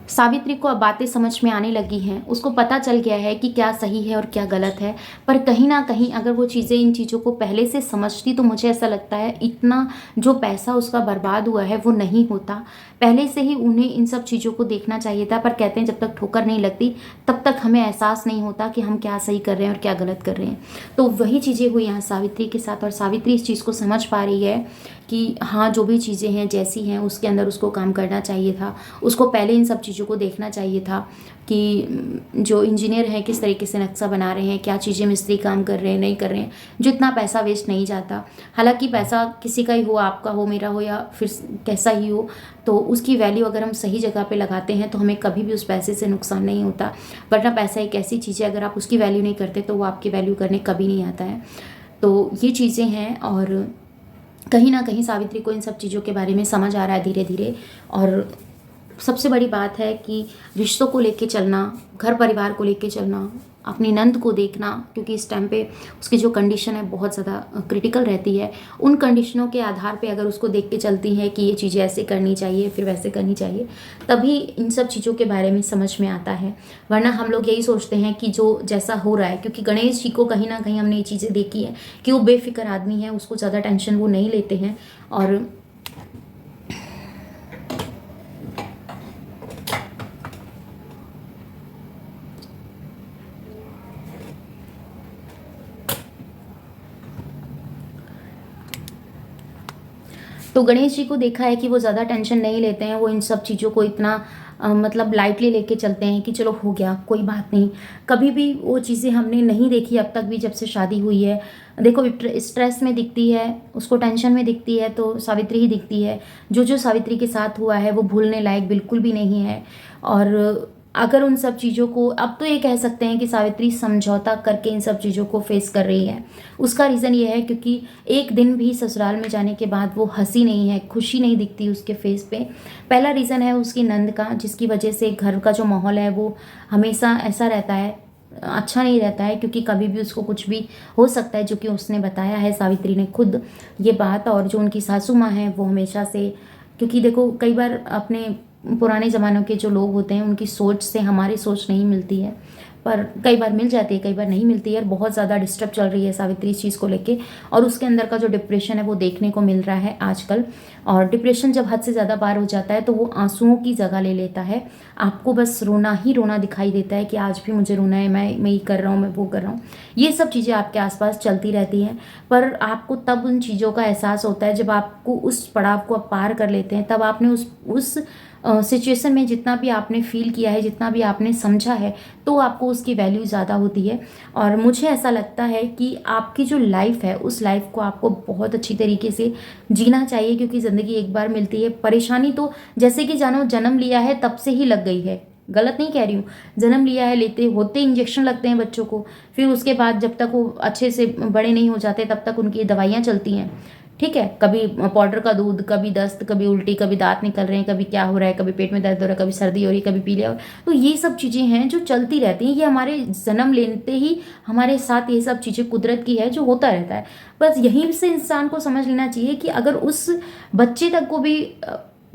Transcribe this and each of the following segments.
सावित्री को अब बातें समझ में आने लगी हैं, उसको पता चल गया है कि क्या सही है और क्या गलत है। पर कहीं ना कहीं अगर वो चीज़ें इन चीज़ों को पहले से समझती तो मुझे ऐसा लगता है इतना जो पैसा उसका बर्बाद हुआ है वो नहीं होता। पहले से ही उन्हें इन सब चीज़ों को देखना चाहिए था। पर कहते हैं जब तक ठोकर नहीं लगती तब तक हमें एहसास नहीं होता कि हम क्या सही कर रहे हैं और क्या गलत कर रहे हैं। तो वही चीज़ें हुई यहाँ सावित्री के साथ, और सावित्री इस चीज़ को समझ पा रही है कि हाँ जो भी चीज़ें हैं जैसी हैं उसके अंदर उसको काम करना चाहिए था। उसको पहले इन सब चीज़ों को देखना चाहिए था कि जो इंजीनियर हैं किस तरीके से नक्शा बना रहे हैं, क्या चीज़ें मिस्त्री काम कर रहे हैं नहीं कर रहे हैं, जो इतना पैसा वेस्ट नहीं जाता। हालांकि पैसा किसी का ही हो, आपका हो, मेरा हो, या फिर कैसा ही हो, तो उसकी वैल्यू अगर हम सही जगह पे लगाते हैं तो हमें कभी भी उस पैसे से नुकसान नहीं होता। वरना पैसा एक ऐसी चीज़ है, अगर आप उसकी वैल्यू नहीं करते तो वो आपकी वैल्यू करने कभी नहीं आता है। तो ये चीज़ें हैं, और कहीं ना कहीं सावित्री को इन सब चीज़ों के बारे में समझ आ रहा है धीरे धीरे। और सबसे बड़ी बात है कि रिश्तों को लेके चलना, घर परिवार को लेके चलना, अपनी नंद को देखना, क्योंकि इस टाइम पे उसकी जो कंडीशन है बहुत ज़्यादा क्रिटिकल रहती है। उन कंडीशनों के आधार पे अगर उसको देख के चलती है कि ये चीज़ें ऐसे करनी चाहिए फिर वैसे करनी चाहिए, तभी इन सब चीज़ों के बारे में समझ में आता है। वरना हम लोग यही सोचते हैं कि जो जैसा हो रहा है, क्योंकि गणेश जी को कहीं ना कहीं हमने ये चीज़ें देखी है कि वो बेफिक्र आदमी है, उसको ज़्यादा टेंशन वो नहीं लेते हैं। और तो गणेश जी को देखा है कि वो ज़्यादा टेंशन नहीं लेते हैं, वो इन सब चीज़ों को इतना मतलब लाइटली लेके चलते हैं कि चलो हो गया कोई बात नहीं। कभी भी वो चीज़ें हमने नहीं देखी अब तक भी, जब से शादी हुई है। देखो स्ट्रेस में दिखती है, उसको टेंशन में दिखती है तो सावित्री ही दिखती है। जो जो सावित्री के साथ हुआ है वो भूलने लायक बिल्कुल भी नहीं है। और अगर उन सब चीज़ों को, अब तो ये कह सकते हैं कि सावित्री समझौता करके इन सब चीज़ों को फेस कर रही है। उसका रीज़न ये है क्योंकि एक दिन भी ससुराल में जाने के बाद वो हंसी नहीं है, खुशी नहीं दिखती उसके फेस पे। पहला रीज़न है उसकी नंद का, जिसकी वजह से घर का जो माहौल है वो हमेशा ऐसा रहता है, अच्छा नहीं रहता है, क्योंकि कभी भी उसको कुछ भी हो सकता है, जो कि उसने बताया है सावित्री ने खुद ये बात। और जो उनकी सासू माँ है वो हमेशा से, क्योंकि देखो कई बार अपने पुराने ज़मानों के जो लोग होते हैं उनकी सोच से हमारी सोच नहीं मिलती है, पर कई बार मिल जाती है, कई बार नहीं मिलती है। और बहुत ज़्यादा डिस्टर्ब चल रही है सावित्री इस चीज़ को लेके, और उसके अंदर का जो डिप्रेशन है वो देखने को मिल रहा है आजकल। और डिप्रेशन जब हद से ज़्यादा पार हो जाता है तो वो आंसुओं की जगह ले लेता है। आपको बस रोना ही रोना दिखाई देता है कि आज भी मुझे रोना है, मैं ये कर रहा हूँ, मैं वो कर रहा हूँ। ये सब चीज़ें आपके आसपास चलती रहती हैं, पर आपको तब उन चीज़ों का एहसास होता है जब आपको उस पड़ाव को आप पार कर लेते हैं। तब आपने उस सिचुएशन में जितना भी आपने फील किया है, जितना भी आपने समझा है, तो आपको उसकी वैल्यू ज़्यादा होती है। और मुझे ऐसा लगता है कि आपकी जो लाइफ है उस लाइफ को आपको बहुत अच्छी तरीके से जीना चाहिए, क्योंकि ज़िंदगी एक बार मिलती है। परेशानी तो जैसे कि जानो जन्म लिया है तब से ही लग गई है, गलत नहीं कह रही हूँ। जन्म लिया है, लेते होते इंजेक्शन लगते हैं बच्चों को, फिर उसके बाद जब तक वो अच्छे से बड़े नहीं हो जाते तब तक उनकी दवाइयाँ चलती हैं। ठीक है, कभी पाउडर का दूध, कभी दस्त, कभी उल्टी, कभी दांत निकल रहे हैं, कभी क्या हो रहा है, कभी पेट में दर्द हो रहा है, कभी सर्दी हो रही है, कभी पीलिया हो रहा है। तो ये सब चीज़ें हैं जो चलती रहती हैं, ये हमारे जन्म लेते ही हमारे साथ ये सब चीज़ें कुदरत की है जो होता रहता है। बस यहीं से इंसान को समझ लेना चाहिए कि अगर उस बच्चे तक को भी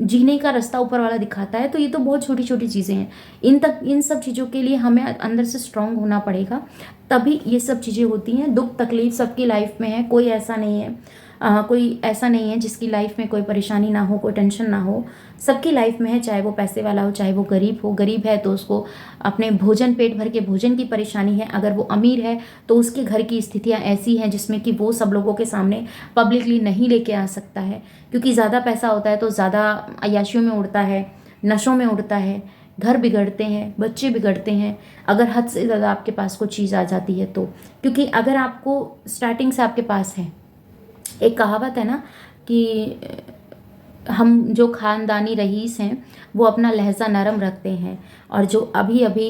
जीने का रास्ता ऊपर वाला दिखाता है तो ये तो बहुत छोटी छोटी चीज़ें हैं। इन सब चीज़ों के लिए हमें अंदर से स्ट्रांग होना पड़ेगा, तभी ये सब चीज़ें होती हैं। दुख तकलीफ सबकी लाइफ में है, कोई ऐसा नहीं है कोई ऐसा नहीं है जिसकी लाइफ में कोई परेशानी ना हो, कोई टेंशन ना हो। सबकी लाइफ में है, चाहे वो पैसे वाला हो, चाहे वो गरीब हो। गरीब है तो उसको अपने भोजन, पेट भर के भोजन की परेशानी है। अगर वो अमीर है तो उसके घर की स्थितियाँ ऐसी हैं जिसमें कि वो सब लोगों के सामने पब्लिकली नहीं लेके आ सकता है, क्योंकि ज़्यादा पैसा होता है तो ज़्यादा अय्याशियों में उड़ता है, नशों में उड़ता है, घर बिगड़ते हैं, बच्चे बिगड़ते हैं, अगर हद से ज़्यादा आपके पास कोई चीज़ आ जाती है तो। क्योंकि अगर आपको स्टार्टिंग से आपके पास है, एक कहावत है ना कि हम जो ख़ानदानी रईस हैं वो अपना लहजा नरम रखते हैं, और जो अभी अभी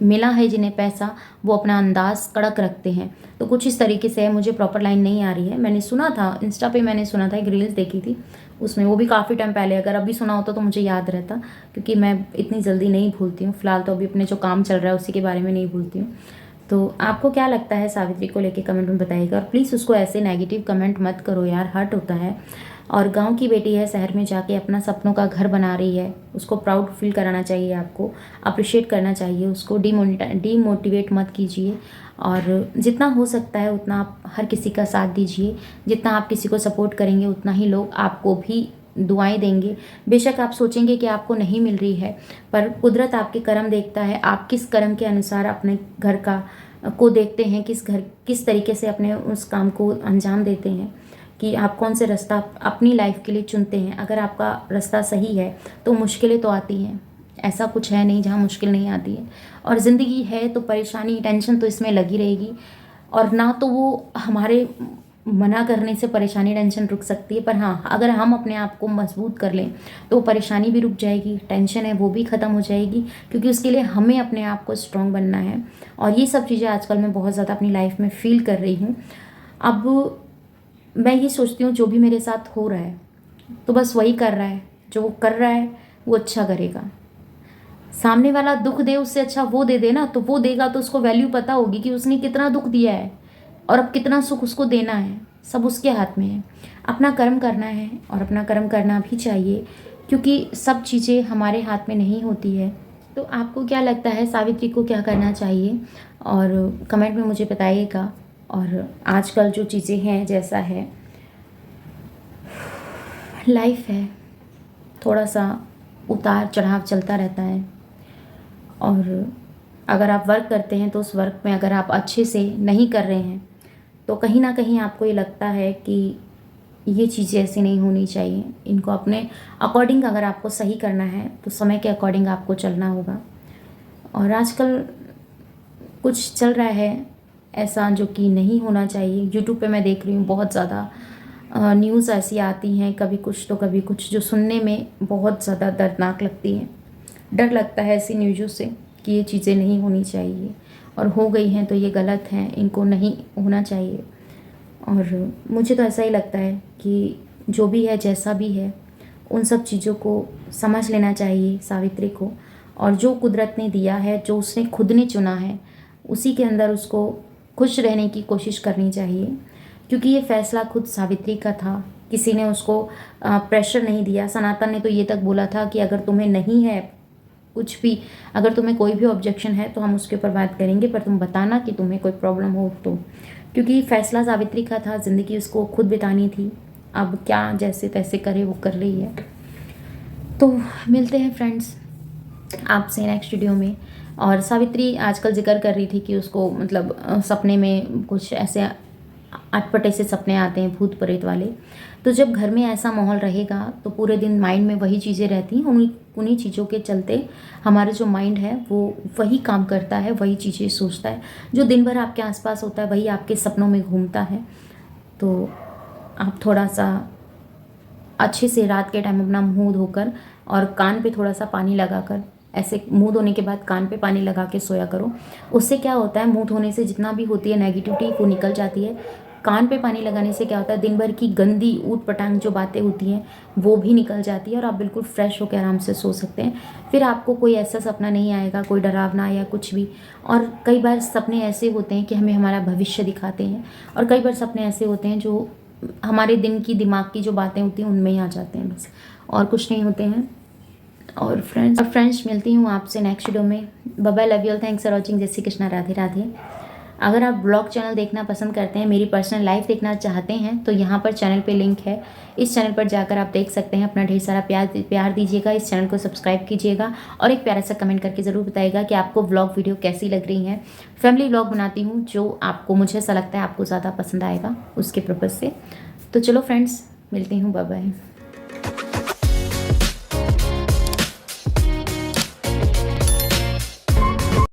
मिला है जिन्हें पैसा वो अपना अंदाज कड़क रखते हैं। तो कुछ इस तरीके से है, मुझे प्रॉपर लाइन नहीं आ रही है। मैंने सुना था इंस्टा पे, मैंने सुना था, एक रील्स देखी थी उसमें, वो भी काफ़ी टाइम पहले। अगर अभी सुना होता तो मुझे याद रहता, क्योंकि मैं इतनी जल्दी नहीं भूलती हूँ। फिलहाल तो अभी अपने जो काम चल रहा है उसी के बारे में नहीं भूलती हूँ। तो आपको क्या लगता है सावित्री को लेके कमेंट में बताइएगा। और प्लीज़ उसको ऐसे नेगेटिव कमेंट मत करो यार, हर्ट होता है। और गांव की बेटी है, शहर में जाके अपना सपनों का घर बना रही है, उसको प्राउड फील कराना चाहिए, आपको अप्रिशिएट करना चाहिए, उसको डीमोटिवेट मत कीजिए। और जितना हो सकता है उतना आप हर किसी का साथ दीजिए। जितना आप किसी को सपोर्ट करेंगे उतना ही लोग आपको भी दुआएं देंगे। बेशक आप सोचेंगे कि आपको नहीं मिल रही है, पर कुदरत आपके कर्म देखता है। आप किस कर्म के अनुसार अपने घर का को देखते हैं, किस तरीके से अपने उस काम को अंजाम देते हैं, कि आप कौन से रास्ता अपनी लाइफ के लिए चुनते हैं। अगर आपका रास्ता सही है तो मुश्किलें तो आती हैं, ऐसा कुछ है नहीं जहाँ मुश्किल नहीं आती है। और ज़िंदगी है तो परेशानी टेंशन तो इसमें लगी रहेगी, और ना तो वो हमारे मना करने से परेशानी टेंशन रुक सकती है, पर हाँ अगर हम अपने आप को मजबूत कर लें तो परेशानी भी रुक जाएगी, टेंशन है वो भी ख़त्म हो जाएगी, क्योंकि उसके लिए हमें अपने आप को स्ट्रॉन्ग बनना है। और ये सब चीज़ें आजकल मैं बहुत ज़्यादा अपनी लाइफ में फील कर रही हूँ। अब मैं ये सोचती हूँ जो भी मेरे साथ हो रहा है तो बस वही कर रहा है, जो वो कर रहा है वो अच्छा करेगा। सामने वाला दुख दे उससे अच्छा वो दे देना, तो वो देगा तो उसको वैल्यू पता होगी कि उसने कितना दुख दिया है और अब कितना सुख उसको देना है। सब उसके हाथ में है, अपना कर्म करना है और अपना कर्म करना भी चाहिए, क्योंकि सब चीज़ें हमारे हाथ में नहीं होती है। तो आपको क्या लगता है सावित्री को क्या करना चाहिए, और कमेंट में मुझे बताइएगा। और आजकल जो चीज़ें हैं, जैसा है लाइफ है, थोड़ा सा उतार चढ़ाव चलता रहता है। और अगर आप वर्क करते हैं तो उस वर्क में अगर आप अच्छे से नहीं कर रहे हैं तो कहीं ना कहीं आपको ये लगता है कि ये चीज़ें ऐसी नहीं होनी चाहिए। इनको अपने अकॉर्डिंग अगर आपको सही करना है तो समय के अकॉर्डिंग आपको चलना होगा। और आजकल कुछ चल रहा है ऐसा जो कि नहीं होना चाहिए। यूट्यूब पे मैं देख रही हूँ बहुत ज़्यादा न्यूज़ ऐसी आती हैं, कभी कुछ तो कभी कुछ, जो सुनने में बहुत ज़्यादा दर्दनाक लगती हैं। डर लगता है ऐसी न्यूज़ों से कि ये चीज़ें नहीं होनी चाहिए, और हो गई हैं तो ये गलत हैं, इनको नहीं होना चाहिए। और मुझे तो ऐसा ही लगता है कि जो भी है जैसा भी है उन सब चीज़ों को समझ लेना चाहिए सावित्री को, और जो कुदरत ने दिया है, जो उसने खुद ने चुना है, उसी के अंदर उसको खुश रहने की कोशिश करनी चाहिए। क्योंकि ये फ़ैसला खुद सावित्री का था, किसी ने उसको प्रेशर नहीं दिया। सनातन ने तो ये तक बोला था कि अगर तुम्हें नहीं है कुछ भी, अगर तुम्हें कोई भी ऑब्जेक्शन है तो हम उसके ऊपर बात करेंगे, पर तुम बताना कि तुम्हें कोई प्रॉब्लम हो तो। क्योंकि फ़ैसला सावित्री का था, ज़िंदगी उसको खुद बितानी थी। अब क्या जैसे तैसे करे वो कर रही है। तो मिलते हैं फ्रेंड्स आपसे नेक्स्ट वीडियो में। और सावित्री आजकल जिक्र कर रही थी कि उसको मतलब सपने में कुछ ऐसे अटपटे से सपने आते हैं भूत प्रेत वाले। तो जब घर में ऐसा माहौल रहेगा तो पूरे दिन माइंड में वही चीज़ें रहती हैं, उन्हीं चीज़ों के चलते हमारा जो माइंड है वो वही काम करता है, वही चीज़ें सोचता है। जो दिन भर आपके आसपास होता है वही आपके सपनों में घूमता है। तो आप थोड़ा सा अच्छे से रात के टाइम अपना मुंह धोकर और कान पे थोड़ा सा पानी लगाकर, ऐसे मुंह धोने के बाद कान पे पानी लगा के सोया करो। उससे क्या होता है, मुंह धोने से जितना भी होती है नेगेटिविटी वो निकल जाती है। कान पे पानी लगाने से क्या होता है, दिन भर की गंदी ऊट पटांग जो बातें होती हैं वो भी निकल जाती है, और आप बिल्कुल फ्रेश होकर आराम से सो सकते हैं। फिर आपको कोई ऐसा सपना नहीं आएगा, कोई डरावना या कुछ भी। और कई बार सपने ऐसे होते हैं कि हमें हमारा भविष्य दिखाते हैं, और कई बार सपने ऐसे होते हैं जो हमारे दिन की दिमाग की जो बातें होती हैं उनमें ही आ जाते हैं, बस और कुछ नहीं होते हैं। और फ्रेंड्स मिलती हूँ आपसे नेक्स्ट वीडियो में। Bye bye, love you all, thanks for watching. जय श्री कृष्णा, राधे राधे। अगर आप ब्लॉग चैनल देखना पसंद करते हैं, मेरी पर्सनल लाइफ देखना चाहते हैं, तो यहाँ पर चैनल पे लिंक है, इस चैनल पर जाकर आप देख सकते हैं। अपना ढेर सारा प्यार दीजिएगा, इस चैनल को सब्सक्राइब कीजिएगा, और एक प्यारा सा कमेंट करके ज़रूर बताइएगा कि आपको व्लॉग वीडियो कैसी लग रही हैं। फैमिली व्लॉग बनाती हूँ जो आपको, मुझे ऐसा लगता है आपको ज़्यादा पसंद आएगा उसके पर्पज़ से। तो चलो फ्रेंड्स मिलती हूँ, बाय बाय।